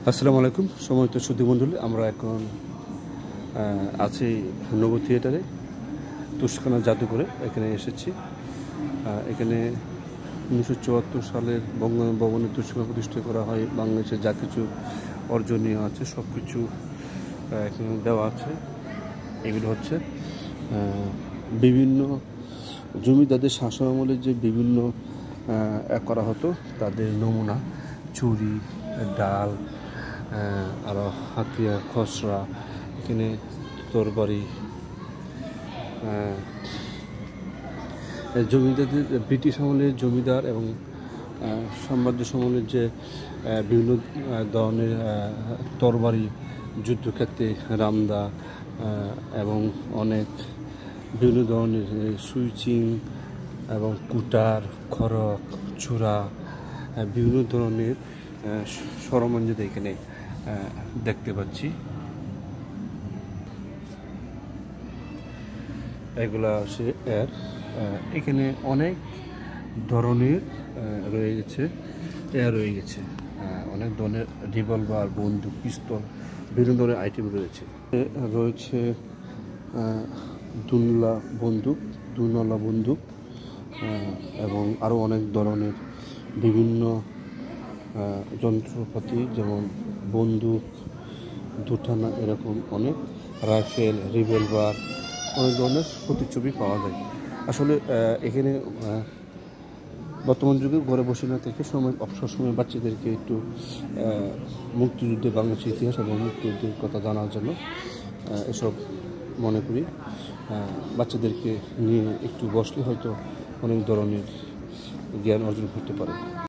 আসসালামু আলাইকুম সম্মানিত সুধীমণ্ডলী, আমরা এখন আছি নব থিয়েটারে তুষখানা জাদুঘরে। এখানে এসেছি। এখানে 1974 সালের বঙ্গভবনে তুষখানা প্রতিষ্ঠা করা হয়। বাংলাদেশে যা কিছু অর্জনীয় আছে সব কিছু এখানে দেওয়া আছে। এগুলো হচ্ছে বিভিন্ন জমিদারদের শাসনামলে যে বিভিন্ন করা হতো তাদের নমুনা, চুরি, ডাল, আরও হাতিয়ার, খসড়া, এখানে তরবারি, জমিদারদের ব্রিটিশ আমলের জমিদার এবং সাম্রাজ্য সমলের যে বিভিন্ন ধরনের তরবারি, যুদ্ধক্ষেত্রে রামদা এবং অনেক বিভিন্ন ধরনের সুইচিং এবং কুটার, খড়ক, চূড়া, বিভিন্ন ধরনের সরঞ্জাম এখানে দেখতে পাচ্ছি। এগুলা হচ্ছে এখানে অনেক ধরনের রয়ে গেছে অনেক ধরনের রিভলভার, বন্দুক, পিস্তল, বিভিন্ন ধরনের আইটেম রয়েছে দুনলা বন্দুক এবং আরও অনেক ধরনের বিভিন্ন যন্ত্রপাতি, যেমন বন্দুক, দুটানা, এরকম অনেক রাইফেল, রিভলভার, অনেক ধরনের প্রতিচ্ছবি পাওয়া যায়। আসলে এখানে বর্তমান যুগে ঘরে বসে না থেকে অবসর সময় বাচ্চাদেরকে একটু মুক্তিযুদ্ধে বাংলাদেশের ইতিহাস এবং মুক্তিযুদ্ধের কথা জানার জন্য এসব মনে করি বাচ্চাদেরকে নিয়ে একটু বসলে হয়তো অনেক ধরনের জ্ঞান অর্জন করতে পারে।